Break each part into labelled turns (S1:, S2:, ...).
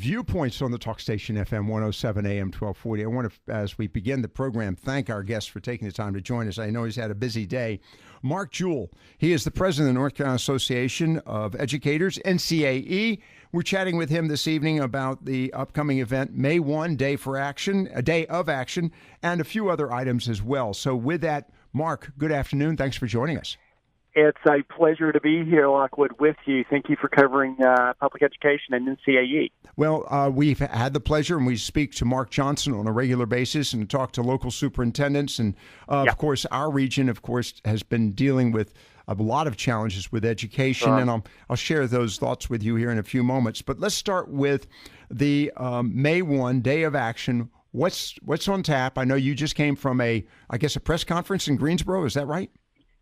S1: Viewpoints on the Talk Station FM 107 AM 1240. I want to, as we begin the program, thank our guest for taking the time to join us. I know he's had a busy day. Mark Jewell, he is the president of the North Carolina Association of Educators, NCAE. We're chatting with him this evening about the upcoming event, May 1, Day of Action, and a few other items as well. So with that, Mark, good afternoon. Thanks for joining us.
S2: It's a pleasure to be here, Lockwood, with you. Thank you for covering public education and NCAE.
S1: Well, we've had the pleasure, and we speak to Mark Johnson on a regular basis and talk to local superintendents. And, of course, our region, of course, has been dealing with a lot of challenges with education, and I'll share those thoughts with you here in a few moments. But let's start with the May 1, Day of Action. What's on tap? I know you just came from a press conference in Greensboro. Is that right?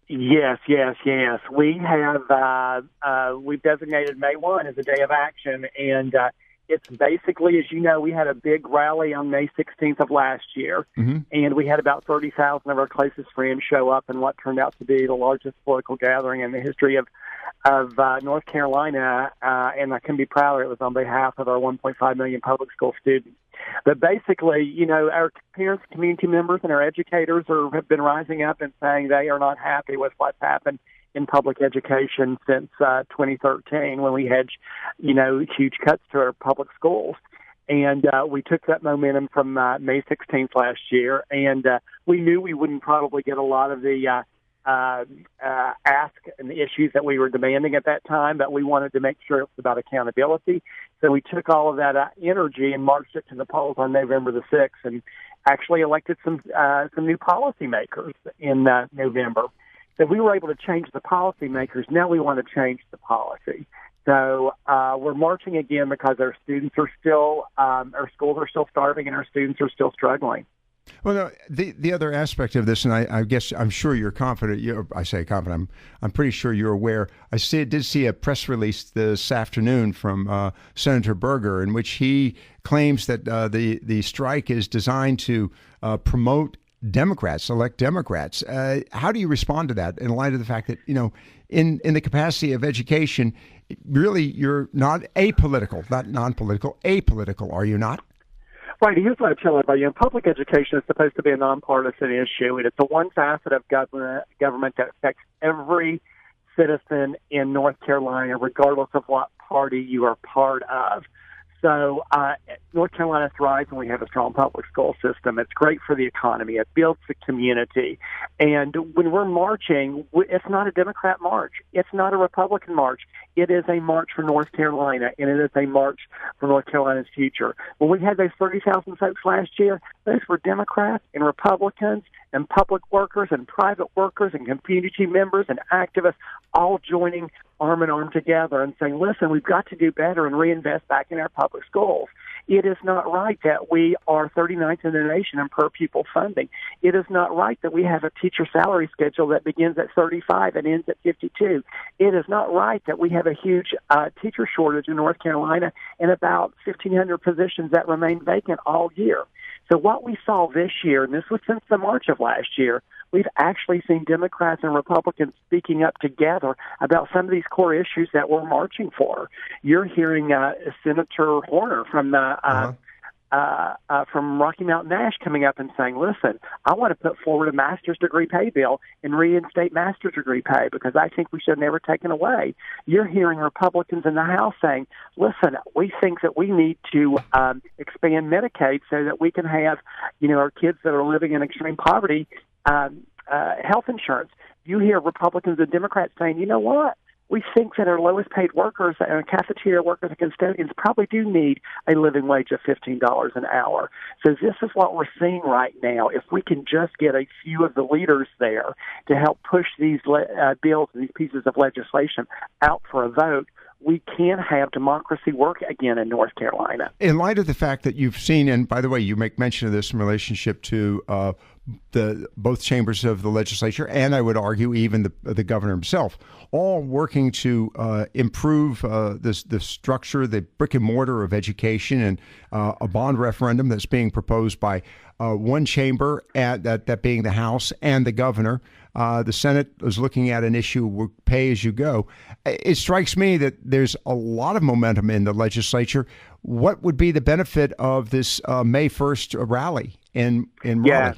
S2: Yes. We have we've designated May 1 as a day of action, and it's basically, as you know, we had a big rally on May 16th of last year, and we had about 30,000 of our closest friends show up in what turned out to be the largest political gathering in the history of North Carolina, and I can be proud it was on behalf of our 1.5 million public school students. But basically, you know, our parents, community members, and our educators have been rising up and saying they are not happy with what's happened in public education since 2013, when we had, you know, huge cuts to our public schools. And we took that momentum from May 16th last year, and we knew we wouldn't probably get a lot of the ask and the issues that we were demanding at that time, but we wanted to make sure it was about accountability. So we took all of that energy and marched it to the polls on November the 6th, and actually elected some new policymakers in November. So we were able to change the policymakers. Now we want to change the policy. So we're marching again because our students are still, our schools are still starving, and our students are still struggling.
S1: Well, no, the other aspect of this, and I guess I'm sure you're confident. I say confident. I'm pretty sure you're aware. Did see a press release this afternoon from Senator Berger, in which he claims that the strike is designed to promote Democrats, elect Democrats. How do you respond to that in light of the fact that, you know, in the capacity of education, really you're not apolitical, not non-political, apolitical, are you not?
S2: Right. Here's what I tell everybody. You know, public education is supposed to be a nonpartisan issue, and it's a one facet of government that affects every citizen in North Carolina, regardless of what party you are part of. So North Carolina thrives when we have a strong public school system. It's great for the economy. It builds the community. And when we're marching, it's not a Democrat march. It's not a Republican march. It is a march for North Carolina, and it is a march for North Carolina's future. When we had those 30,000 folks last year, those were Democrats and Republicans and public workers and private workers and community members and activists all joining arm in arm together and saying, listen, we've got to do better and reinvest back in our public schools. It is not right that we are 39th in the nation in per pupil funding. It is not right that we have a teacher salary schedule that begins at 35 and ends at 52. It is not right that we have a huge teacher shortage in North Carolina and about 1,500 positions that remain vacant all year. So what we saw this year, and this was since the March of last year, we've actually seen Democrats and Republicans speaking up together about some of these core issues that we're marching for. You're hearing Senator Horner from Rocky Mountain Nash coming up and saying, listen, I want to put forward a master's degree pay bill and reinstate master's degree pay because I think we should have never taken away. You're hearing Republicans in the House saying, listen, we think that we need to expand Medicaid so that we can have, you know, our kids that are living in extreme poverty health insurance. You hear Republicans and Democrats saying, you know what? We think that our lowest paid workers and cafeteria workers and custodians probably do need a living wage of $15 an hour. So this is what we're seeing right now. If we can just get a few of the leaders there to help push these bills and these pieces of legislation out for a vote, we can have democracy work again in North Carolina.
S1: In light of the fact that you've seen, and by the way, you make mention of this in relationship to the both chambers of the legislature, and I would argue even the governor himself, all working to improve the structure, the brick and mortar of education, and a bond referendum that's being proposed by one chamber, that being the House, and the governor. The Senate is looking at an issue, pay as you go. It strikes me that there's a lot of momentum in the legislature. What would be the benefit of this May 1st rally in Raleigh?
S2: Yeah,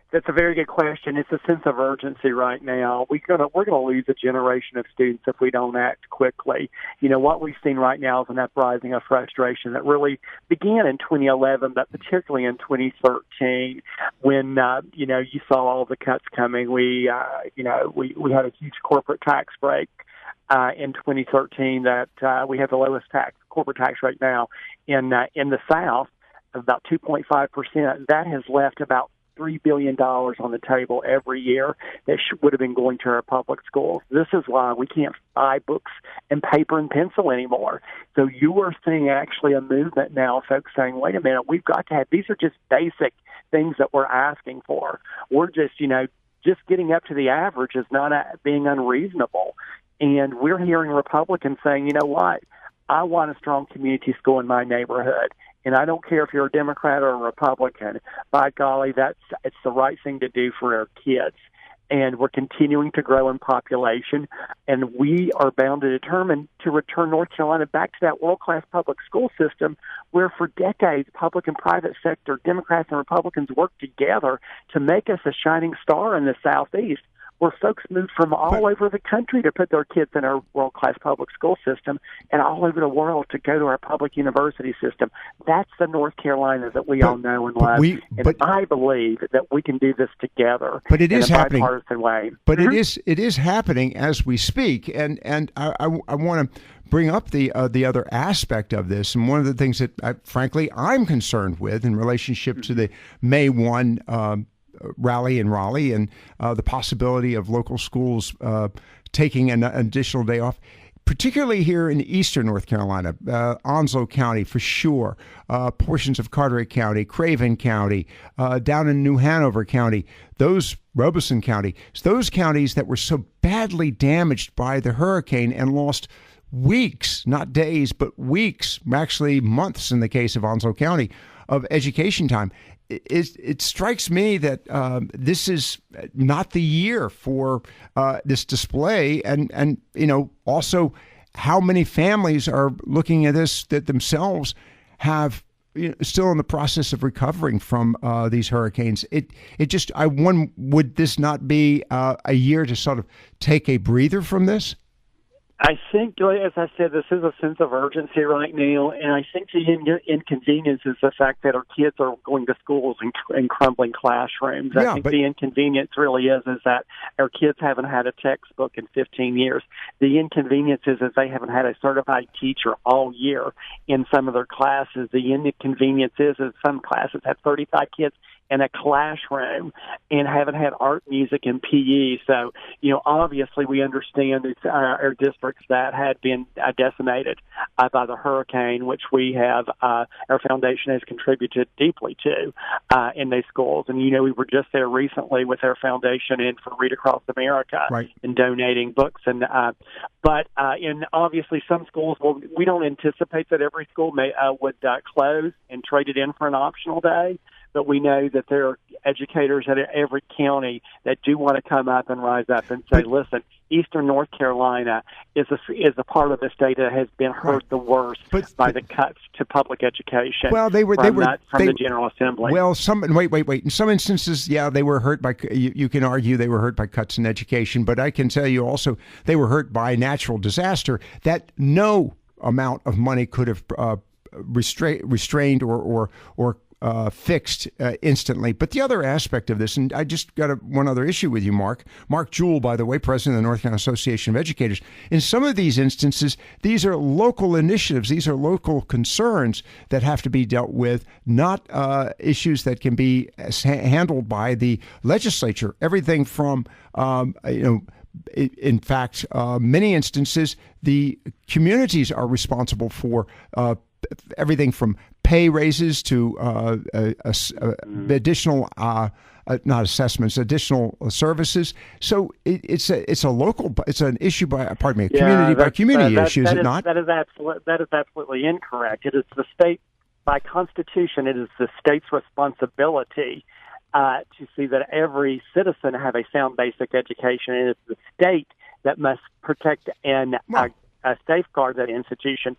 S2: that's a very good question. It's a sense of urgency right now. We're gonna lose a generation of students if we don't act quickly. You know, what we've seen right now is an uprising of frustration that really began in 2011, but particularly in 2013, when you saw all the cuts coming. We had a huge corporate tax break in 2013 that we have the lowest corporate tax rate now in the South of about 2.5%. That has left about $3 billion on the table every year that would have been going to our public schools. This is why we can't buy books and paper and pencil anymore. So you are seeing actually a movement now, folks saying, wait a minute, we've got to have, these are just basic things that we're asking for. We're just getting up to the average is not being unreasonable. And we're hearing Republicans saying, you know what, I want a strong community school in my neighborhood. And I don't care if you're a Democrat or a Republican. By golly, it's the right thing to do for our kids. And we're continuing to grow in population, and we are bound and determined to return North Carolina back to that world-class public school system where for decades public and private sector, Democrats and Republicans worked together to make us a shining star in the Southeast, where folks moved from all over the country to put their kids in our world-class public school system and all over the world to go to our public university system. That's the North Carolina that we all know and love. I believe that we can do this together in a bipartisan way.
S1: But it is happening as we speak. And I want to bring up the other aspect of this. And one of the things that, frankly, I'm concerned with in relationship to the May 1 rally in Raleigh and the possibility of local schools taking an additional day off, particularly here in eastern North Carolina, Onslow County for sure, portions of Carteret County, Craven County, down in New Hanover County, Robeson County, those counties that were so badly damaged by the hurricane and lost weeks, not days, but weeks, actually months in the case of Onslow County, of education time. It strikes me that this is not the year for this display, and also how many families are looking at this that themselves have still in the process of recovering from these hurricanes. Would this not be a year to sort of take a breather from this?
S2: I think, as I said, this is a sense of urgency right now, and I think the inconvenience is the fact that our kids are going to schools in crumbling classrooms. I think the inconvenience really is that our kids haven't had a textbook in 15 years. The inconvenience is they haven't had a certified teacher all year in some of their classes. The inconvenience is some classes have 35 kids in a classroom and haven't had art, music, and PE. So, obviously we understand it's our districts that had been decimated by the hurricane, which we have, our foundation has contributed deeply to in these schools. And, we were just there recently with our foundation and for Read Across America and donating books. And but obviously some schools, we don't anticipate that every school would close and trade it in for an optional day. But we know that there are educators at every county that do want to come up and rise up and say, listen, Eastern North Carolina is a part of the state that has been hurt the worst by the cuts to public education.
S1: Well, they were
S2: from the General Assembly.
S1: Well, wait. In some instances, they were hurt by. You can argue they were hurt by cuts in education, but I can tell you also they were hurt by natural disaster that no amount of money could have restrained or fixed instantly. But the other aspect of this, and I just got one other issue with you, Mark. Mark Jewell, by the way, president of the North Carolina Association of Educators. In some of these instances, these are local initiatives. These are local concerns that have to be dealt with, not issues that can be handled by the legislature. Everything from, in fact, many instances, the communities are responsible for everything from pay raises to additional not assessments, additional services. So it's an issue by community issue, is it not?
S2: That is absolutely incorrect. It is the state, by Constitution, it is the state's responsibility to see that every citizen have a sound basic education, and it's the state that must protect and safeguard that institution.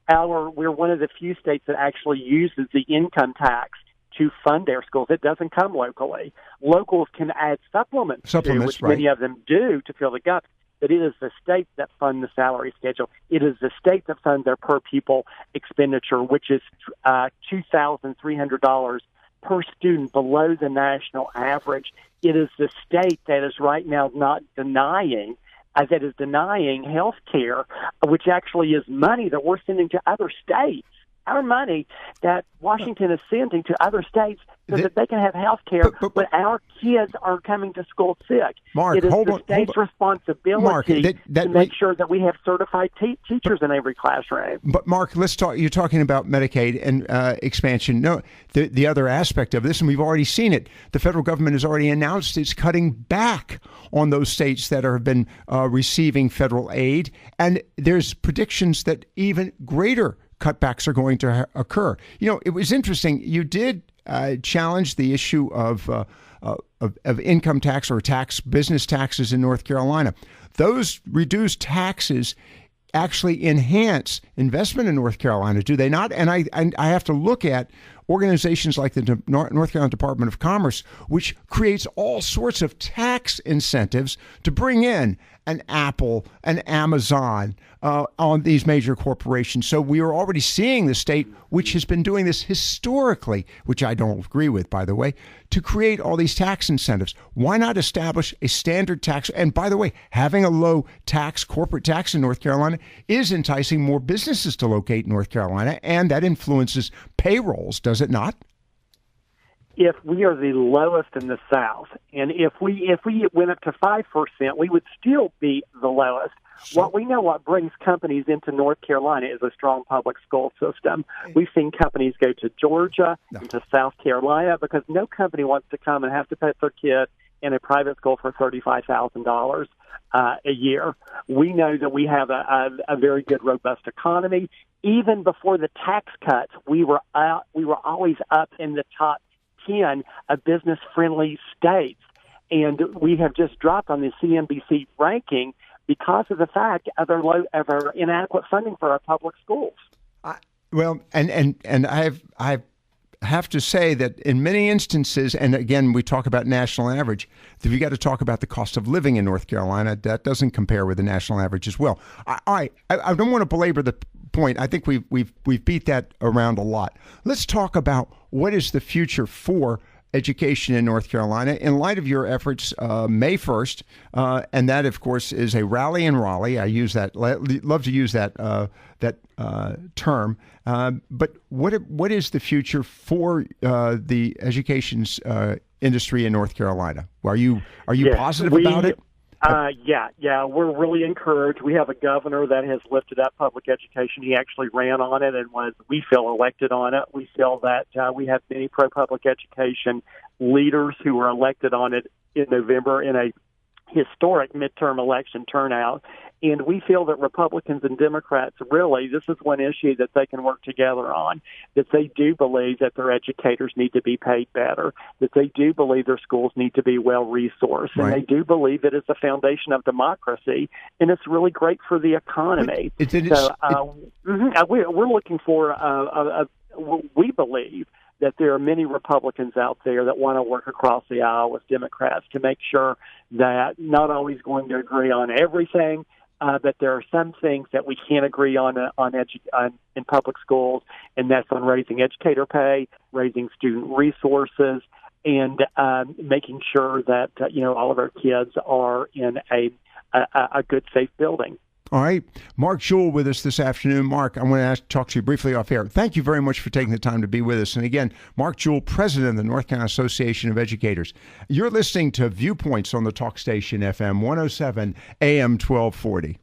S2: We're one of the few states that actually uses the income tax to fund their schools. It doesn't come locally. Locals can add supplements which
S1: right.
S2: many of them do to fill the gaps. But it is the state that fund the salary schedule. It is the state that funds their per pupil expenditure, which is $2,300 per student, below the national average. It is the state that is right now not denying health care, which actually is money that we're sending to other states. Our money that Washington is sending to other states so that they can have health care when our kids are coming to school sick.
S1: Mark,
S2: it is the state's responsibility to make sure that we have certified teachers in every classroom.
S1: But Mark, let's talk. You're talking about Medicaid and expansion. No, the other aspect of this, and we've already seen it. The federal government has already announced it's cutting back on those states that have been receiving federal aid, and there's predictions that even greater cutbacks are going to occur. You know, it was interesting. You did challenge the issue of income tax or business taxes in North Carolina. Those reduced taxes actually enhance investment in North Carolina, do they not? And I have to look at organizations like the North Carolina Department of Commerce, which creates all sorts of tax incentives to bring in an Apple, an Amazon on these major corporations. So we are already seeing the state, which has been doing this historically, which I don't agree with, by the way, to create all these tax incentives. Why not establish a standard tax? And by the way, having a low tax, corporate tax in North Carolina is enticing more businesses to locate in North Carolina, and that influences payrolls, does it not?
S2: If we are the lowest in the South, and if we went up to 5%, we would still be the lowest. What brings companies into North Carolina is a strong public school system. We've seen companies go to Georgia and to South Carolina because no company wants to come and have to put their kid in a private school for $35,000 a year. We know that we have a very good, robust economy. Even before the tax cuts, we were always up in the top 10 of business-friendly states, and we have just dropped on the CNBC ranking because of the fact of our inadequate funding for our public schools.
S1: Well, and I have to say that in many instances, and again, we talk about national average, that we got to talk about the cost of living in North Carolina. That doesn't compare with the national average as well. I don't want to belabor the point. I think we've beat that around a lot. Let's talk about what is the future for education in North Carolina in light of your efforts May 1st, and that, of course, is a rally in Raleigh. I use that, love to use that term. But what is the future for the education industry in North Carolina? Are you positive about it?
S2: Yeah, we're really encouraged. We have a governor that has lifted up public education. He actually ran on it and was, we feel, elected on it. We feel that we have many pro-public education leaders who were elected on it in November in a historic midterm election turnout. And we feel that Republicans and Democrats, really, this is one issue that they can work together on, that they do believe that their educators need to be paid better, that they do believe their schools need to be well-resourced,
S1: right.
S2: And they do believe that it's the foundation of democracy, and it's really great for the economy. We're looking for, we believe, that there are many Republicans out there that want to work across the aisle with Democrats to make sure that not always going to agree on everything, but there are some things that we can't agree on in public schools, and that's on raising educator pay, raising student resources, and making sure that all of our kids are in a good, safe building.
S1: All right. Mark Jewell with us this afternoon. Mark, I want to talk to you briefly off air. Thank you very much for taking the time to be with us. And again, Mark Jewell, president of the North Carolina Association of Educators. You're listening to Viewpoints on the talk station FM 107 AM 1240.